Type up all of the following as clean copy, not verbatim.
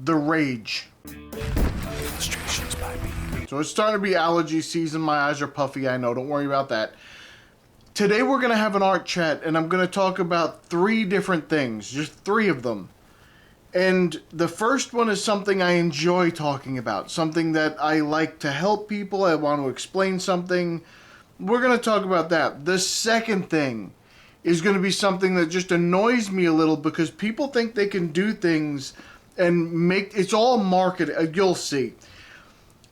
the rage. Illustrations by me. So it's starting to be allergy season. My eyes are puffy, I know. Don't worry about that. Today we're going to have an art chat, and I'm going to talk about 3 different things. Just 3 of them. And the first one is something I enjoy talking about. Something that I like to help people. I want to explain something. We're going to talk about that. The second thing is going to be something that just annoys me a little because people think they can do things and make it's all marketing. You'll see.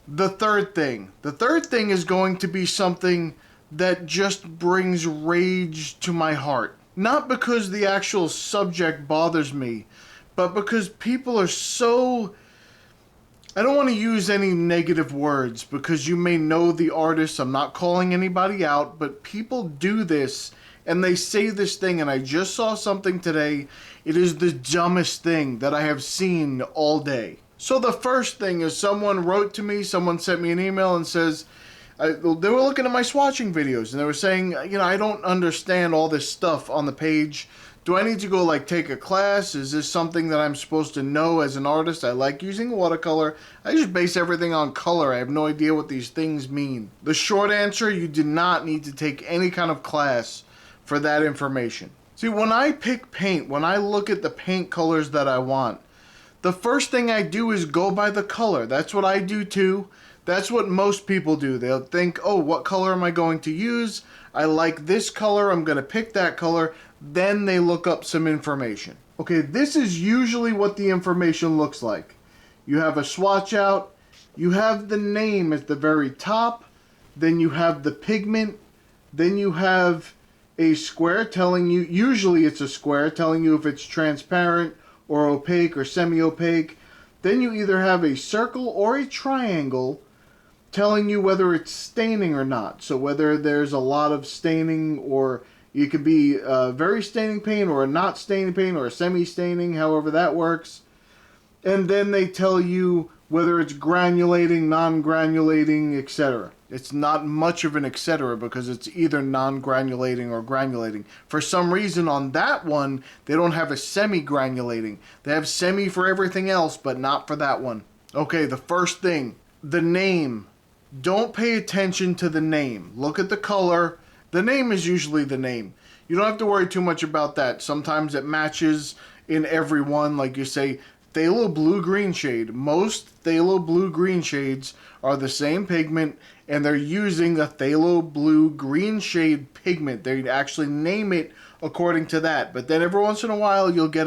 The third thing is going to be something that just brings rage to my heart. Not because the actual subject bothers me, but because people are so... I don't want to use any negative words because you may know the artist. I'm not calling anybody out, but people do this and they say this thing, and I just saw something today. It is the dumbest thing that I have seen all day. So the first thing is someone wrote to me, someone sent me an email and says, they were looking at my swatching videos and they were saying, I don't understand all this stuff on the page. Do I need to go take a class? Is this something that I'm supposed to know as an artist? I like using watercolor. I just base everything on color. I have no idea what these things mean. The short answer, you do not need to take any kind of class for that information. See, when I pick paint, when I look at the paint colors that I want, the first thing I do is go by the color. That's what I do too. That's what most people do. They'll think, oh, what color am I going to use? I like this color, I'm going to pick that color. Then they look up some information. Okay, this is usually what the information looks like. You have a swatch out, you have the name at the very top, then you have the pigment, then you have a square telling you, usually it's a square, telling you if it's transparent or opaque or semi-opaque. Then you either have a circle or a triangle telling you whether it's staining or not. So whether there's a lot of staining, or it could be a very staining paint or a not staining paint or a semi-staining, however that works. And then they tell you whether it's granulating, non-granulating, etc. It's not much of an etc. because it's either non-granulating or granulating. For some reason on that one, they don't have a semi-granulating. They have semi for everything else, but not for that one. Okay, the first thing, the name. Don't pay attention to the name. Look at the color. The name is usually the name. You don't have to worry too much about that. Sometimes it matches in every one. Like you say, phthalo blue-green shade. Most phthalo blue-green shades are the same pigment, and they're using the phthalo blue-green shade pigment. They actually name it according to that. But then every once in a while, you'll get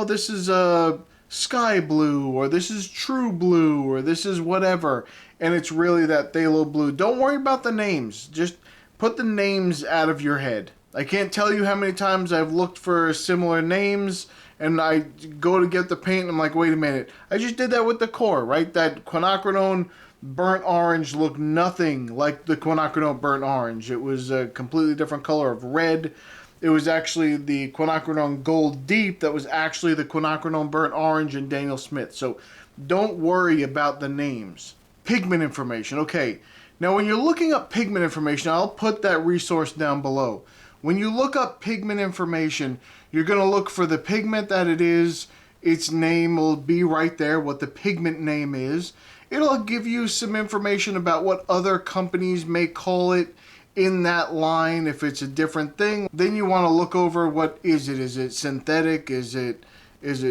this is a sky blue, or this is true blue, or this is whatever. And it's really that phthalo blue. Don't worry about the names. Just put the names out of your head. I can't tell you how many times I've looked for similar names, and I go to get the paint, and I'm like, wait a minute. I just did that with the core, right? That quinacridone burnt orange looked nothing like the quinacridone burnt orange. It was a completely different color of red. It was actually the quinacridone gold deep that was actually the quinacridone burnt orange in Daniel Smith. So don't worry about the names. Pigment information. Okay, now when you're looking up pigment information, I'll put that resource down below. When you look up pigment information, you're going to look for the pigment that it is. Its name will be right there, what the pigment name is. It'll give you some information about what other companies may call it in that line. If it's a different thing, then you want to look over what is it. Is it synthetic? Is it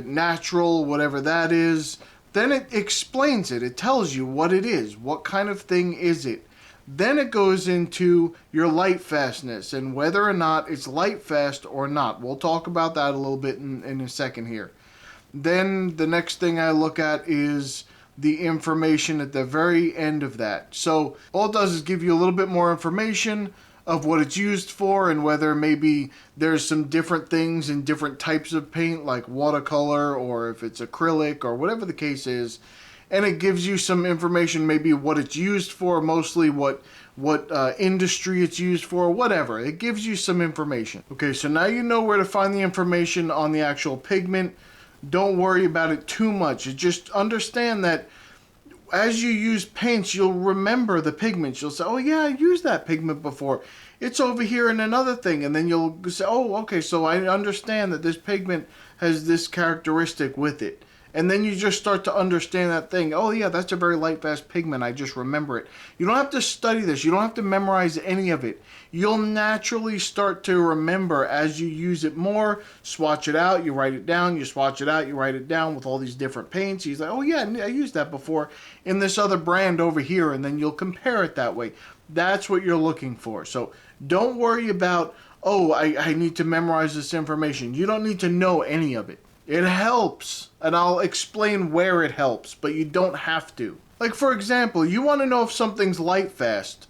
natural? Whatever that is. Then it explains it. It tells you what it is. What kind of thing is it? Then it goes into your light fastness and whether or not it's light fast or not. We'll talk about that a little bit in a second here. Then the next thing I look at is the information at the very end of that. So all it does is give you a little bit more information of what it's used for and whether maybe there's some different things in different types of paint like watercolor or if it's acrylic or whatever the case is. And it gives you some information, maybe what it's used for, mostly what industry it's used for, whatever. It gives you some information. Okay, so now you know where to find the information on the actual pigment. Don't worry about it too much. Just understand that as you use paints, you'll remember the pigments. You'll say, oh yeah, I used that pigment before. It's over here in another thing. And then you'll say, oh, okay, so I understand that this pigment has this characteristic with it. And then you just start to understand that thing. Oh yeah, that's a very light fast pigment. I just remember it. You don't have to study this. You don't have to memorize any of it. You'll naturally start to remember as you use it more. Swatch it out, you write it down, you swatch it out, you write it down with all these different paints. He's like, oh yeah, I used that before in this other brand over here, and then you'll compare it that way. That's what you're looking for. So don't worry about, oh, I need to memorize this information. You don't need to know any of it. It helps, and I'll explain where it helps, but you don't have to. Like, for example, you want to know if something's light fast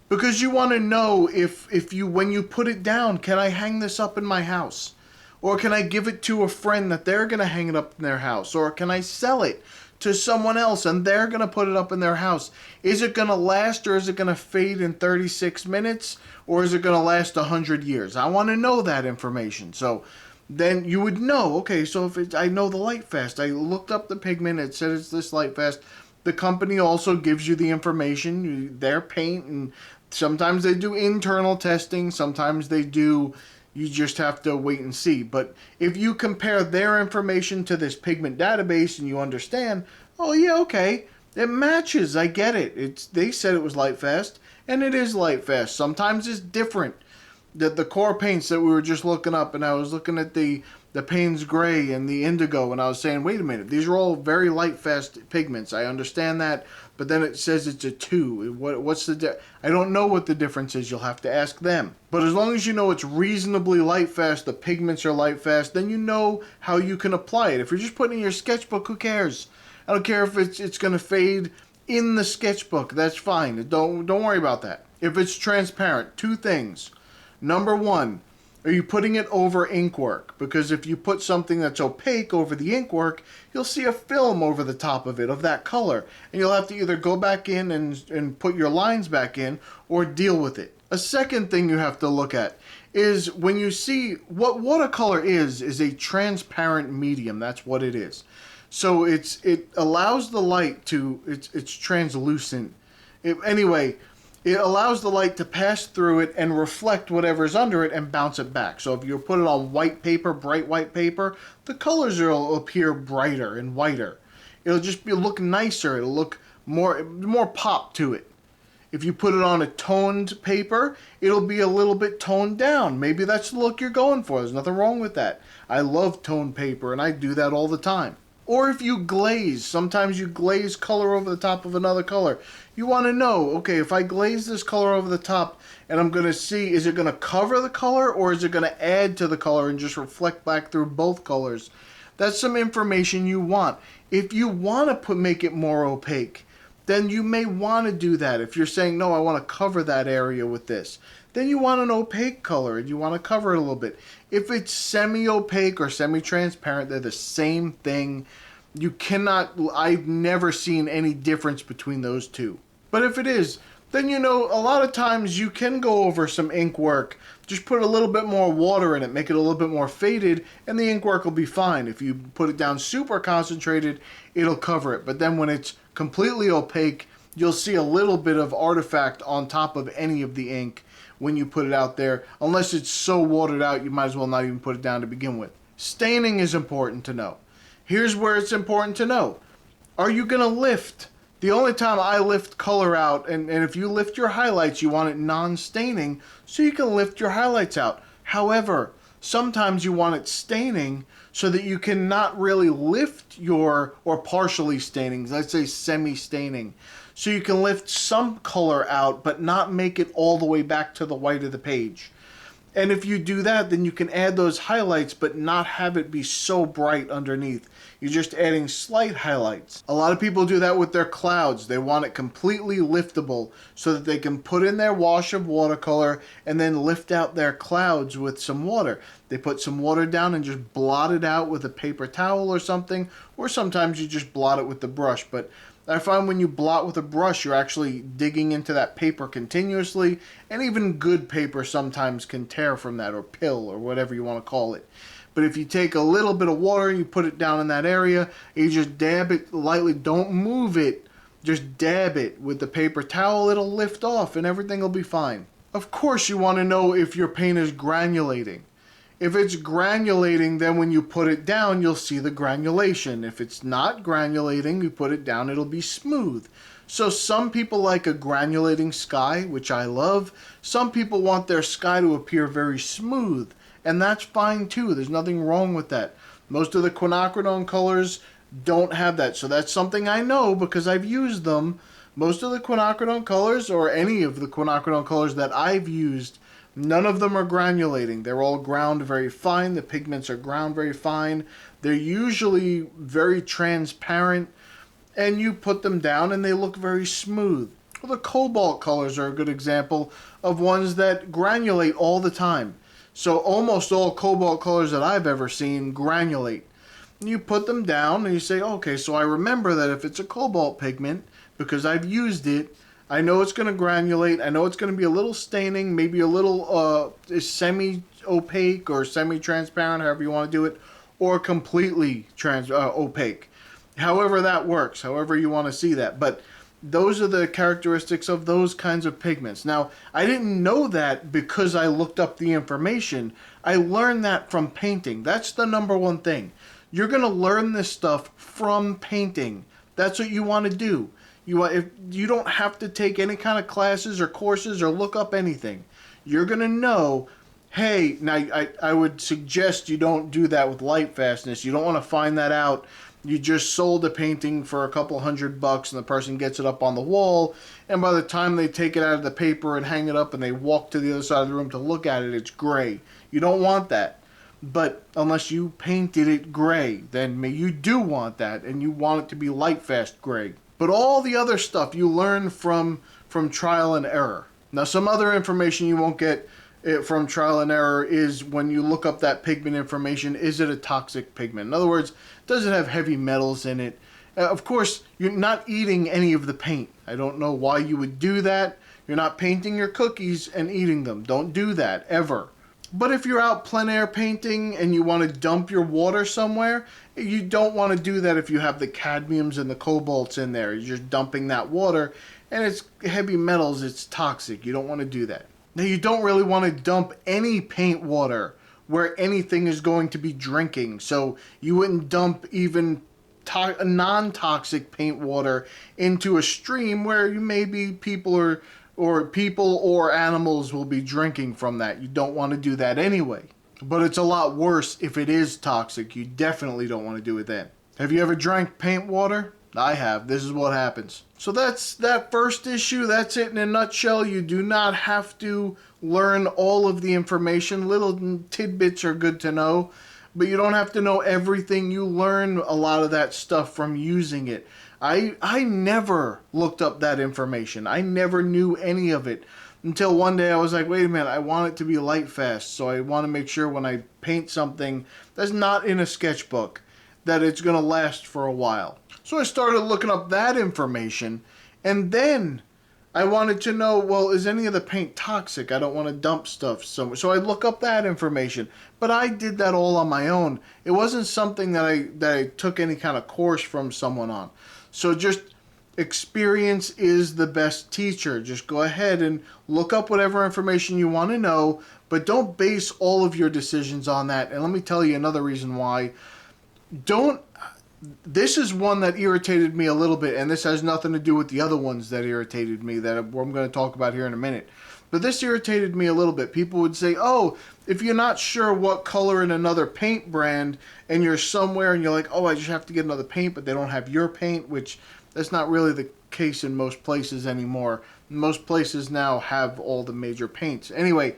because you want to know if you, when you put it down, can I hang this up in my house? Or can I give it to a friend that they're going to hang it up in their house? Or can I sell it to someone else and they're going to put it up in their house? Is it going to last, or is it going to fade in 36 minutes? Or is it going to last 100 years? I want to know that information. So then you would know, okay, so if it's, I know the light fast, I looked up the pigment, it said it's this light fast. The company also gives you the information, their paint, and sometimes they do internal testing, sometimes they do, you just have to wait and see. But if you compare their information to this pigment database and you understand, oh yeah, okay, it matches, I get it. They said it was light fast, and it is light fast. Sometimes it's different. The core paints that we were just looking up, and I was looking at the Payne's Gray and the Indigo, and I was saying, wait a minute, these are all very light fast pigments. I understand that, but then it says it's a 2. What's the I don't know what the difference is. You'll have to ask them. But as long as you know it's reasonably light fast, the pigments are light fast, then you know how you can apply it. If you're just putting in your sketchbook, who cares? I don't care if it's going to fade in the sketchbook. That's fine. Don't worry about that. If it's transparent, 2 things. Number 1, are you putting it over inkwork? Because if you put something that's opaque over the inkwork, you'll see a film over the top of it of that color. And you'll have to either go back in and put your lines back in or deal with it. A second thing you have to look at is when you see what watercolor is a transparent medium. That's what it is. So it allows the light to, it's translucent. Anyway, it allows the light to pass through it and reflect whatever's under it and bounce it back. So if you put it on white paper, bright white paper, the colors will appear brighter and whiter. It'll just look nicer. It'll look more pop to it. If you put it on a toned paper, it'll be a little bit toned down. Maybe that's the look you're going for. There's nothing wrong with that. I love toned paper, and I do that all the time. Or if you glaze, sometimes you glaze color over the top of another color. You want to know, okay, if I glaze this color over the top and I'm going to see, is it going to cover the color or is it going to add to the color and just reflect back through both colors? That's some information you want. If you want to make it more opaque, then you may want to do that. If you're saying, no, I want to cover that area with this, then you want an opaque color and you want to cover it a little bit. If it's semi-opaque or semi-transparent, they're the same thing. You cannot, I've never seen any difference between those two. But if it is, then you know a lot of times you can go over some ink work. Just put a little bit more water in it, make it a little bit more faded, and the ink work will be fine. If you put it down super concentrated, it'll cover it. But then when it's completely opaque, you'll see a little bit of artifact on top of any of the ink when you put it out there. Unless it's so watered out, you might as well not even put it down to begin with. Staining is important to know. Here's where it's important to know. Are you going to lift? The only time I lift color out, and if you lift your highlights, you want it non-staining, so you can lift your highlights out. However, sometimes you want it staining so that you can not really lift or partially staining, let's say semi-staining. So you can lift some color out, but not make it all the way back to the white of the page. And if you do that, then you can add those highlights, but not have it be so bright underneath. You're just adding slight highlights. A lot of people do that with their clouds. They want it completely liftable so that they can put in their wash of watercolor and then lift out their clouds with some water. They put some water down and just blot it out with a paper towel or something, or sometimes you just blot it with the brush. But I find when you blot with a brush, you're actually digging into that paper continuously, and even good paper sometimes can tear from that, or pill, or whatever you want to call it. But if you take a little bit of water and you put it down in that area, you just dab it lightly, don't move it, just dab it with the paper towel, it'll lift off and everything will be fine. Of course you want to know if your paint is granulating. If it's granulating, then when you put it down, you'll see the granulation. If it's not granulating, you put it down, it'll be smooth. So some people like a granulating sky, which I love. Some people want their sky to appear very smooth, and that's fine too. There's nothing wrong with that. Most of the quinacridone colors don't have that. So that's something I know because I've used them. Most of the quinacridone colors, or any of the quinacridone colors that I've used, none of them are granulating. They're all ground very fine. The pigments are ground very fine. They're usually very transparent, and you put them down and they look very smooth. Well, the cobalt colors are a good example of ones that granulate all the time. So almost all cobalt colors that I've ever seen granulate. You put them down and you say, okay, so I remember that if it's a cobalt pigment, because I've used it, I know it's going to granulate. I know it's going to be a little staining, maybe a little semi-opaque or semi-transparent, however you want to do it, or completely opaque. However that works, however you want to see that. But those are the characteristics of those kinds of pigments. Now, I didn't know that because I looked up the information. I learned that from painting. That's the number one thing. You're going to learn this stuff from painting. That's what you want to do. You don't have to take any kind of classes or courses or look up anything. You're going to know, hey, now I would suggest you don't do that with light fastness. You don't want to find that out. You just sold a painting for a couple $100 and the person gets it up on the wall, and by the time they take it out of the paper and hang it up and they walk to the other side of the room to look at it, it's gray. You don't want that. But unless you painted it gray, then you do want that, and you want it to be light fast gray. But all the other stuff you learn from trial and error. Now, some other information you won't get from trial and error is when you look up that pigment information, is it a toxic pigment? In other words, does it have heavy metals in it? Of course, you're not eating any of the paint. I don't know why you would do that. You're not painting your cookies and eating them. Don't do that, ever. But if you're out plein air painting and you want to dump your water somewhere, you don't want to do that if you have the cadmiums and the cobalts in there. You're just dumping that water and it's heavy metals, it's toxic. You don't want to do that. Now, you don't really want to dump any paint water where anything is going to be drinking. So you wouldn't dump even non-toxic paint water into a stream where maybe people or animals will be drinking from that. You don't want to do that anyway. But it's a lot worse if it is toxic. You definitely don't want to do it then. Have you ever drank paint water? I have. This is what happens. So that's that first issue. That's it in a nutshell. You do not have to learn all of the information. Little tidbits are good to know, but you don't have to know everything. You learn a lot of that stuff from using it. I never looked up that information. I never knew any of it until one day I was like, wait a minute, I want it to be light fast, so I want to make sure when I paint something that's not in a sketchbook that it's going to last for a while. So I started looking up that information, and then I wanted to know, well, is any of the paint toxic? I don't want to dump stuff somewhere. So I look up that information, but I did that all on my own. It wasn't something that I took any kind of course from someone on. So just experience is the best teacher. Just go ahead and look up whatever information you want to know, but don't base all of your decisions on that. And let me tell you another reason why. This is one that irritated me a little bit, and this has nothing to do with the other ones that irritated me that I'm going to talk about here in a minute. But this irritated me a little bit. People would say, oh, if you're not sure what color in another paint brand and you're somewhere and you're like, oh, I just have to get another paint, but they don't have your paint, which that's not really the case in most places anymore. Most places now have all the major paints. Anyway,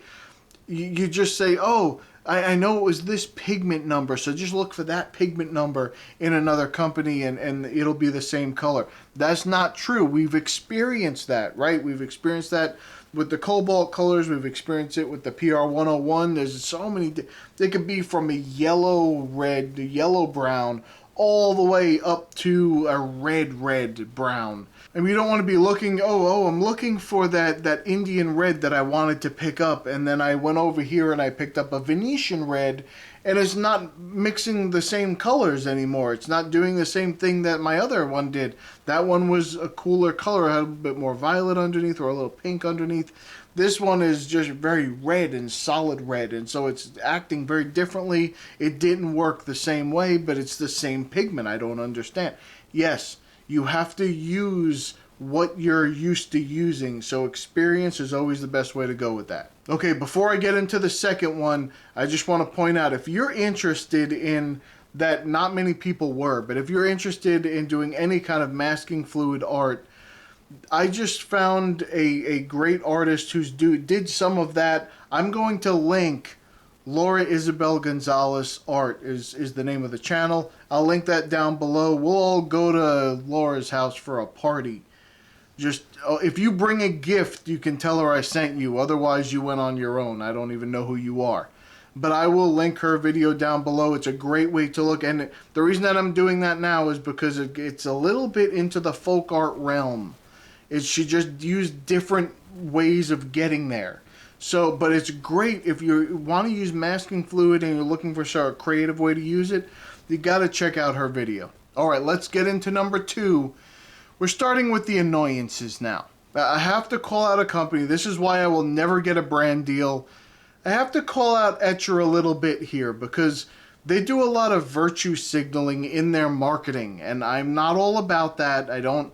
you just say, oh, I know it was this pigment number, so just look for that pigment number in another company and it'll be the same color. That's not true. We've experienced that, right? We've experienced that with the cobalt colors. We've experienced it with the PR 101. There's so many. They could be from a yellow red to yellow brown all the way up to a red brown. And we don't want to be looking, I'm looking for that Indian red that I wanted to pick up. And then I went over here and I picked up a Venetian red, and it's not mixing the same colors anymore. It's not doing the same thing that my other one did. That one was a cooler color, had a bit more violet underneath or a little pink underneath. This one is just very red and solid red, and so it's acting very differently. It didn't work the same way, but it's the same pigment. I don't understand. Yes, you have to use what you're used to using, so experience is always the best way to go with that. Okay, before I get into the second one, I just want to point out, if you're interested in that, not many people were, but if you're interested in doing any kind of masking fluid art, I just found a great artist who's did some of that. I'm going to link Laura Isabel Gonzalez Art is the name of the channel. I'll link that down below. We'll all go to Laura's house for a party. Just, if you bring a gift, you can tell her I sent you. Otherwise, you went on your own. I don't even know who you are. But I will link her video down below. It's a great way to look. And the reason that I'm doing that now is because it's a little bit into the folk art realm. She just used different ways of getting there. So, but it's great if you want to use masking fluid and you're looking for a creative way to use it. You got to check out her video. All right, let's get into number 2. We're starting with the annoyances now. I have to call out a company. This is why I will never get a brand deal. I have to call out Etcher a little bit here because they do a lot of virtue signaling in their marketing, and I'm not all about that. I don't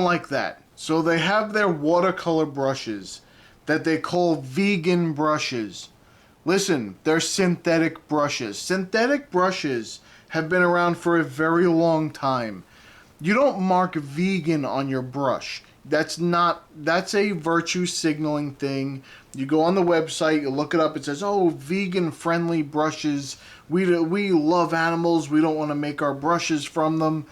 like that. So they have their watercolor brushes that they call vegan brushes. Listen, they're synthetic brushes. Synthetic brushes have been around for a very long time. You don't mark vegan on your brush. That's a virtue signaling thing. You go on the website, you look it up, it says, oh, vegan friendly brushes. We love animals, we don't want to make our brushes from them.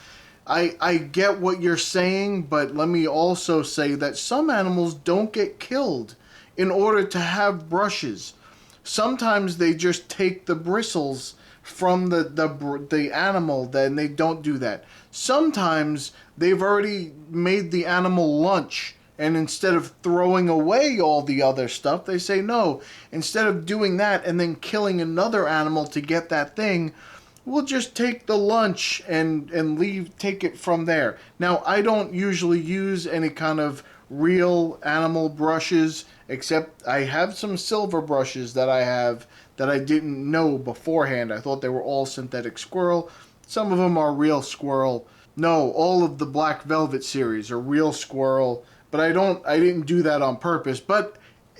I get what you're saying, but let me also say that some animals don't get killed in order to have brushes. Sometimes they just take the bristles from the animal, then they don't do that. Sometimes they've already made the animal lunch, and instead of throwing away all the other stuff, they say, no, instead of doing that and then killing another animal to get that thing, we'll just take the lunch and take it from there. Now, I don't usually use any kind of real animal brushes, except I have some silver brushes that I have that I didn't know beforehand. I thought they were all synthetic squirrel. Some of them are real squirrel. No, all of the Black Velvet series are real squirrel, but I didn't do that on purpose,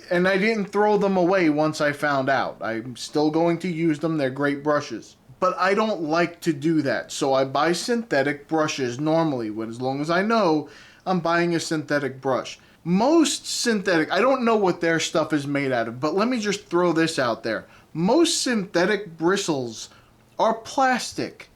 and I didn't throw them away once I found out. I'm still going to use them. They're great brushes. But I don't like to do that, so I buy synthetic brushes normally, as long as I know I'm buying a synthetic brush. Most synthetic, I don't know what their stuff is made out of, but let me just throw this out there. Most synthetic bristles are plastic.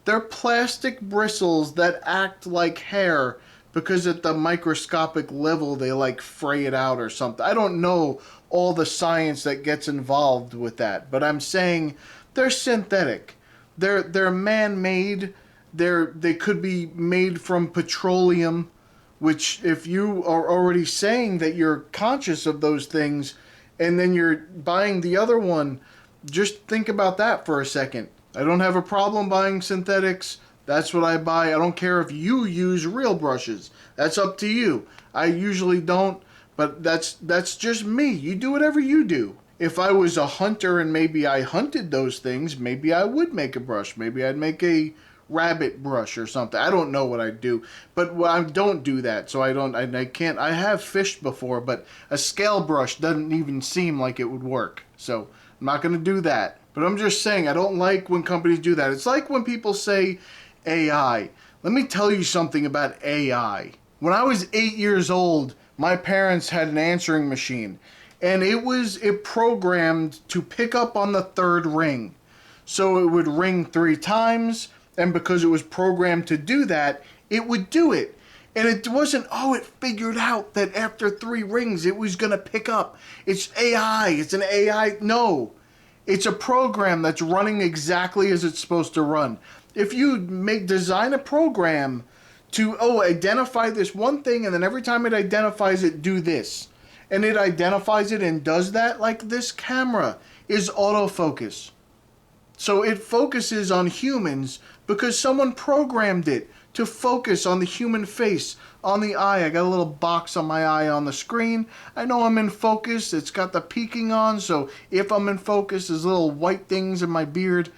They're plastic bristles that act like hair because at the microscopic level they like fray it out or something. I don't know all the science that gets involved with that, but I'm saying they're synthetic. They're man-made. They could be made from petroleum, which if you are already saying that you're conscious of those things and then you're buying the other one, just think about that for a second. I don't have a problem buying synthetics. That's what I buy. I don't care if you use real brushes. That's up to you. I usually don't, but that's just me. You do whatever you do. If I was a hunter and maybe I hunted those things, maybe I would make a brush. Maybe I'd make a rabbit brush or something. I don't know what I'd do, but I don't do that, so I can't. I have fished before, but a scale brush doesn't even seem like it would work, so I'm not going to do that. But I'm just saying, I don't like when companies do that. It's like when people say AI. Let me tell you something about AI. When I was 8 years old, my parents had an answering machine, and it programmed to pick up on the third ring. So it would ring 3 times, and because it was programmed to do that, it would do it. And it wasn't, it figured out that after 3 rings it was going to pick up. It's AI. It's an AI. No. It's a program that's running exactly as it's supposed to run. If you design a program to, identify this one thing, and then every time it identifies it, do this. And it identifies it and does that, like this camera is autofocus. So it focuses on humans because someone programmed it to focus on the human face, on the eye. I got a little box on my eye on the screen. I know I'm in focus. It's got the peaking on, so if I'm in focus, there's little white things in my beard.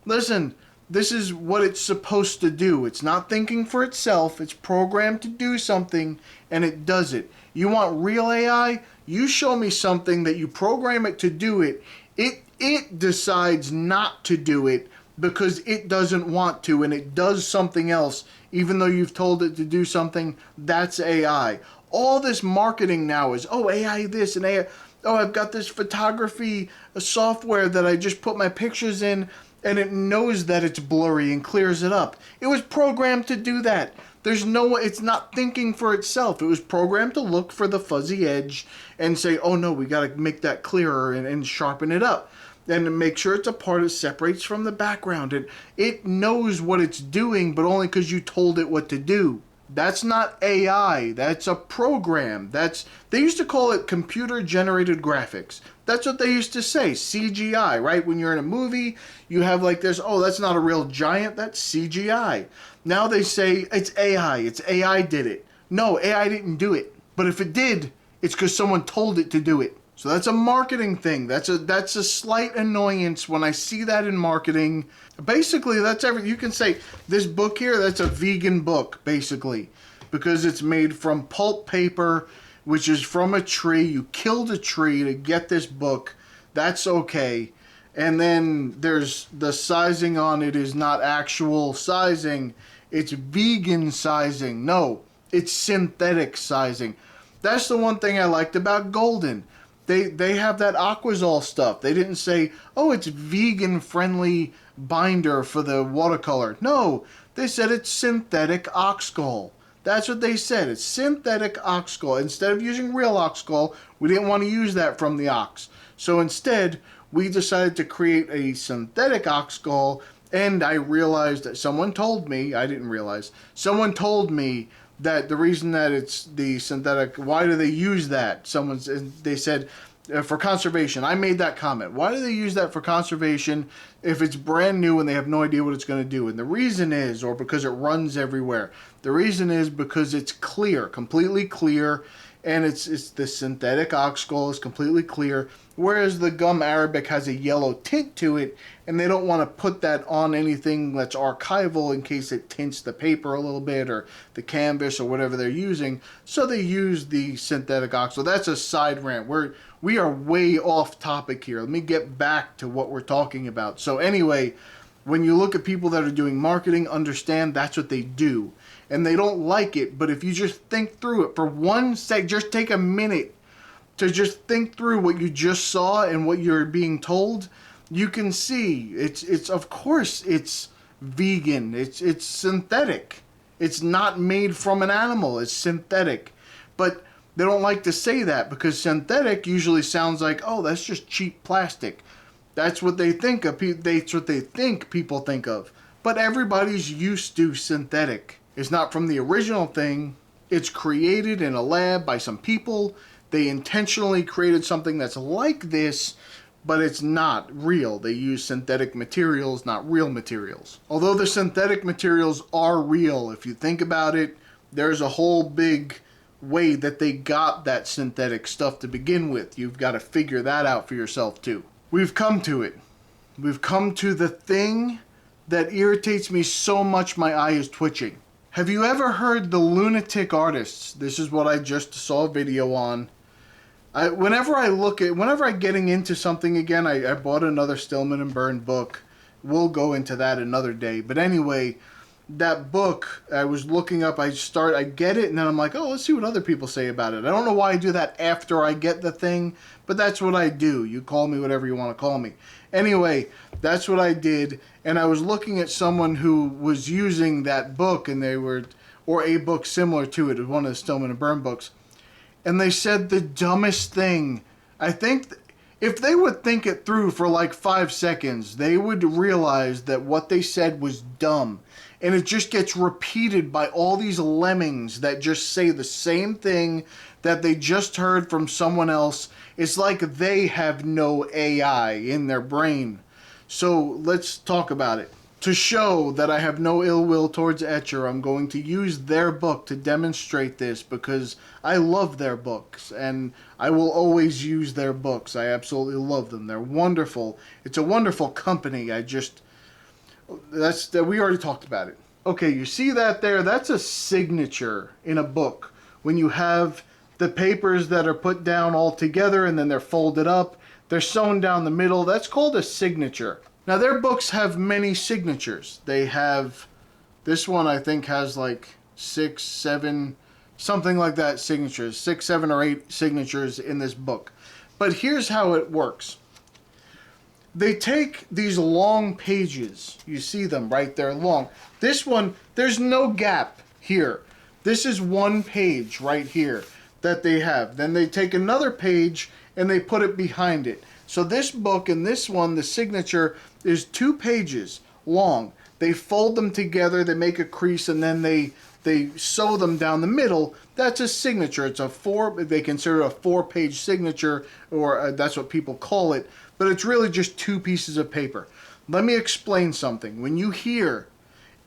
Listen, this is what it's supposed to do. It's not thinking for itself. It's programmed to do something, and it does it. You want real AI? You show me something that you program it to do it. It decides not to do it because it doesn't want to, and it does something else, even though you've told it to do something. That's AI. All this marketing now is, oh, AI this and AI, oh, I've got this photography software that I just put my pictures in, and it knows that it's blurry and clears it up. It was programmed to do that. It's not thinking for itself. It was programmed to look for the fuzzy edge and say, oh no, we got to make that clearer and sharpen it up. And to make sure it's a part that separates from the background. And it knows what it's doing, but only because you told it what to do. That's not AI. That's a program. They used to call it computer generated graphics. That's what they used to say, CGI, right? When you're in a movie, you have like this, oh, that's not a real giant, that's CGI. Now they say it's AI. It's AI did it. No, AI didn't do it. But if it did, it's because someone told it to do it. So that's a marketing thing. That's a slight annoyance when I see that in marketing. Basically, that's everything. You can say this book here, that's a vegan book, basically, because it's made from pulp paper, which is from a tree. You killed a tree to get this book. That's okay. And then there's the sizing on it is not actual sizing. It's vegan sizing. No, it's synthetic sizing. That's the one thing I liked about Golden. They have that Aquazol stuff. They didn't say, oh, it's vegan-friendly binder for the watercolor. No, they said it's synthetic oxgall. That's what they said. It's synthetic oxgall. Instead of using real oxgall, we didn't want to use that from the ox. So instead, we decided to create a synthetic oxgall, and I realized that someone told me, I didn't realize, someone told me that the reason that it's the synthetic, why do they use that? They said for conservation. I made that comment. Why do they use that for conservation if it's brand new and they have no idea what it's going to do? And the reason is, or because it runs everywhere, the reason is because it's clear, completely clear, and it's the synthetic oxgall is completely clear, whereas the gum arabic has a yellow tint to it, and they don't want to put that on anything that's archival in case it tints the paper a little bit or the canvas or whatever they're using. So they use the synthetic oxgall. That's a side rant. We are way off topic here. Let me get back to what we're talking about. So anyway, when you look at people that are doing marketing, understand that's what they do. And they don't like it, but if you just think through it for 1 sec, just take a minute to just think through what you just saw and what you're being told, you can see it's of course it's vegan. It's synthetic. It's not made from an animal. It's synthetic. But they don't like to say that because synthetic usually sounds like, oh, that's just cheap plastic. That's what they think of. That's what they think people think of. But everybody's used to synthetic. It's not from the original thing. It's created in a lab by some people. They intentionally created something that's like this, but it's not real. They use synthetic materials, not real materials. Although the synthetic materials are real, if you think about it, there's a whole big way that they got that synthetic stuff to begin with. You've got to figure that out for yourself too. We've come to it. We've come to the thing that irritates me so much my eye is twitching. Have you ever heard the lunatic artists? This is what I just saw a video on. Whenever I getting into something again, I bought another Stillman and Byrne book. We'll go into that another day. But anyway, that book, I was looking up, I get it, and then I'm like, oh, let's see what other people say about it. I don't know why I do that after I get the thing, but that's what I do. You call me whatever you want to call me. Anyway, that's what I did, and I was looking at someone who was using that book, and or a book similar to it, one of the Stillman and Byrne books, and they said the dumbest thing. I think if they would think it through for like 5 seconds, they would realize that what they said was dumb. And it just gets repeated by all these lemmings that just say the same thing that they just heard from someone else. It's like they have no AI in their brain. So let's talk about it. to show that I have no ill will towards Etcher, I'm going to use their book to demonstrate this because I love their books and I will always use their books. I absolutely love them. They're wonderful. It's a wonderful company. We already talked about it. Okay, you see that there? That's a signature in a book. When you have the papers that are put down all together and then they're folded up, they're sewn down the middle, that's called a signature. Now, their books have many signatures. They have, this one I think has like 6, 7, something like that signatures. 6, 7, or 8 signatures in this book. But here's how it works. They take these long pages. You see them right there, long. This one, there's no gap here. This is one page right here that they have. Then they take another page and they put it behind it. So this book and this one, the signature, is 2 pages long. They fold them together, they make a crease, and then they sew them down the middle. That's a signature. It's they consider it a 4-page signature, or that's what people call it. But it's really just 2 pieces of paper. Let me explain something. When you hear,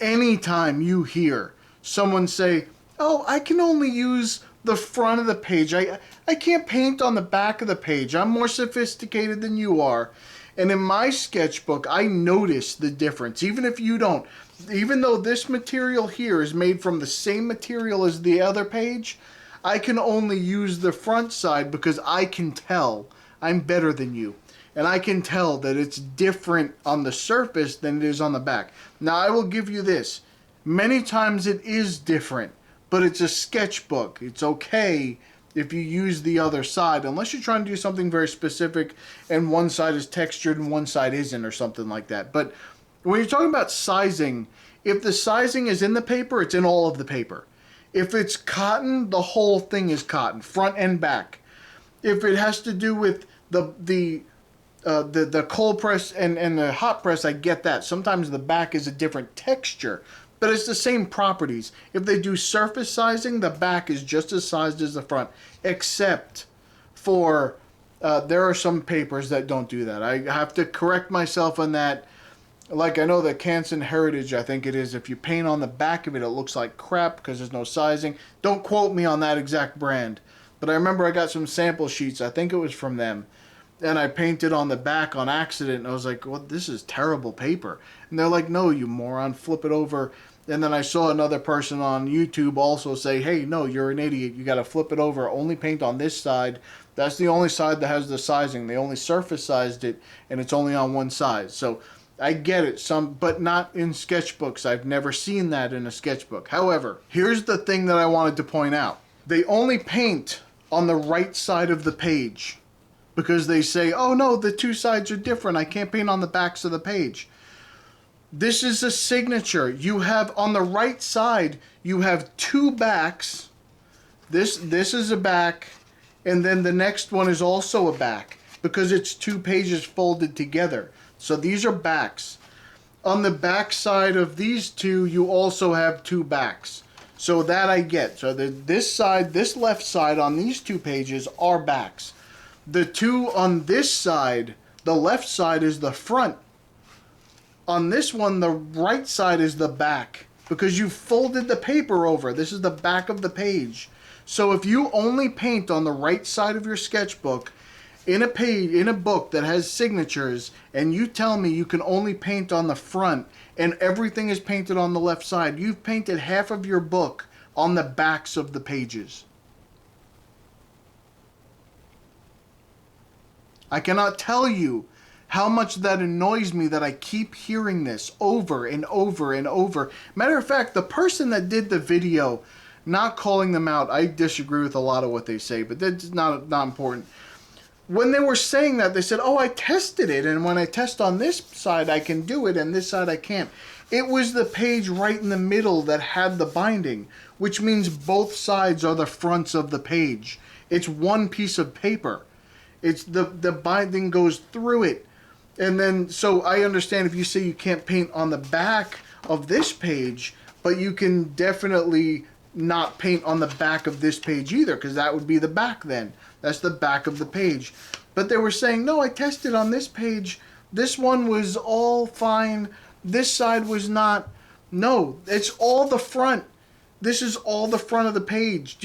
anytime you hear someone say, oh, I can only use the front of the page. I can't paint on the back of the page. I'm more sophisticated than you are. And in my sketchbook, I notice the difference. Even if you don't. Even though this material here is made from the same material as the other page, I can only use the front side because I can tell I'm better than you. And I can tell that it's different on the surface than it is on the back. Now, I will give you this. Many times it is different, but it's a sketchbook. It's okay if you use the other side, unless you're trying to do something very specific and one side is textured and one side isn't, or something like that. But when you're talking about sizing, if the sizing is in the paper, it's in all of the paper. If it's cotton, the whole thing is cotton, front and back. If it has to do with the cold press and the hot press, I get that. Sometimes the back is a different texture, but it's the same properties. If they do surface sizing, the back is just as sized as the front, except for there are some papers that don't do that. I have to correct myself on that. Like, I know that Canson Heritage, I think it is, if you paint on the back of it, it looks like crap because there's no sizing. Don't quote me on that exact brand. But I remember I got some sample sheets, I think it was from them, and I painted on the back on accident, and I was like, well, this is terrible paper. And they're like, no, you moron, flip it over. And then I saw another person on YouTube also say, hey, no, you're an idiot. You got to flip it over, only paint on this side. That's the only side that has the sizing. They only surface sized it, and it's only on one side. So I get it, but not in sketchbooks. I've never seen that in a sketchbook. However, here's the thing that I wanted to point out. They only paint on the right side of the page because they say, oh no, the 2 sides are different. I can't paint on the backs of the page. This is a signature. You have on the right side, you have 2 backs. This is a back, and then the next one is also a back because it's 2 pages folded together. So these are backs. On the back side of these 2, you also have 2 backs. So that I get. So this left side on these 2 pages are backs. The 2 on this side, the left side is the front. On this one, the right side is the back because you folded the paper over. This is the back of the page. So if you only paint on the right side of your sketchbook, in a book that has signatures, and you tell me you can only paint on the front and everything is painted on the left side, you've painted half of your book on the backs of the pages. I cannot tell you how much that annoys me that I keep hearing this over and over and over. Matter of fact, the person that did the video, not calling them out, I disagree with a lot of what they say, but that's not important. When they were saying that, they said, oh, I tested it, and when I test on this side, I can do it, and this side I can't. It was the page right in the middle that had the binding, which means both sides are the fronts of the page. It's one piece of paper. It's the binding goes through it. And then, so I understand if you say you can't paint on the back of this page, but you can definitely not paint on the back of this page either, because that would be the back then. That's the back of the page. But they were saying, no, I tested on this page. This one was all fine. this side was not. No, it's all the front. This is all the front of the page.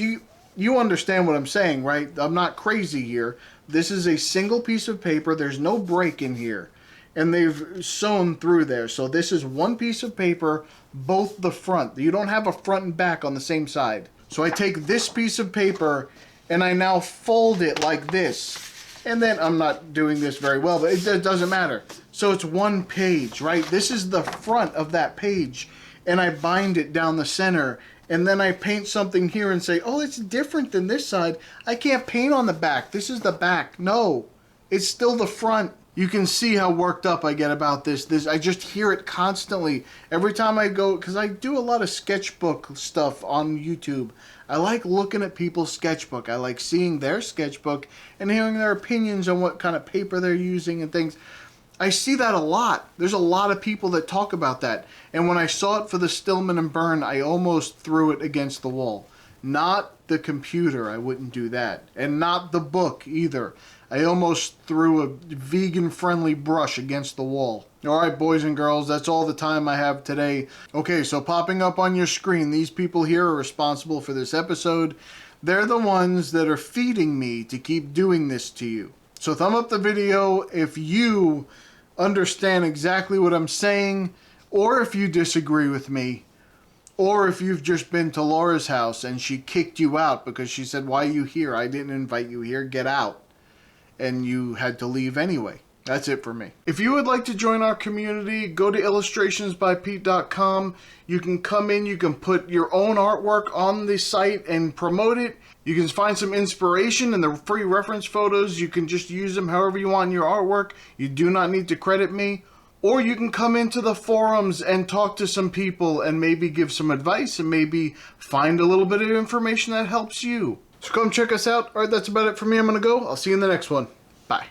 You understand what I'm saying, right? I'm not crazy here. This is a single piece of paper. There's no break in here. And they've sewn through there. So this is one piece of paper, both the front. You don't have a front and back on the same side. So I take this piece of paper and I now fold it like this. And then I'm not doing this very well, but it doesn't matter. So it's one page, right? This is the front of that page. And I bind it down the center. And then I paint something here and say, oh, it's different than this side. I can't paint on the back. This is the back. No, it's still the front. You can see how worked up I get about this. I just hear it constantly. Every time I go, because I do a lot of sketchbook stuff on YouTube. I like looking at people's sketchbook. I like seeing their sketchbook and hearing their opinions on what kind of paper they're using and things. I see that a lot. There's a lot of people that talk about that. And when I saw it for the Stillman and Burn, I almost threw it against the wall. Not the computer, I wouldn't do that. And not the book either. I almost threw a vegan-friendly brush against the wall. Alright, boys and girls, that's all the time I have today. Okay, so popping up on your screen, these people here are responsible for this episode. They're the ones that are feeding me to keep doing this to you. So thumb up the video if you understand exactly what I'm saying, or if you disagree with me, or if you've just been to Laura's house and she kicked you out because she said, why are you here? I didn't invite you here. Get out. And you had to leave anyway. That's it for me. If you would like to join our community, go to illustrationsbypete.com. You can come in, you can put your own artwork on the site and promote it. You can find some inspiration in the free reference photos. You can just use them however you want in your artwork. You do not need to credit me. Or you can come into the forums and talk to some people and maybe give some advice and maybe find a little bit of information that helps you. So come check us out. All right, that's about it for me. I'm going to go. I'll see you in the next one. Bye.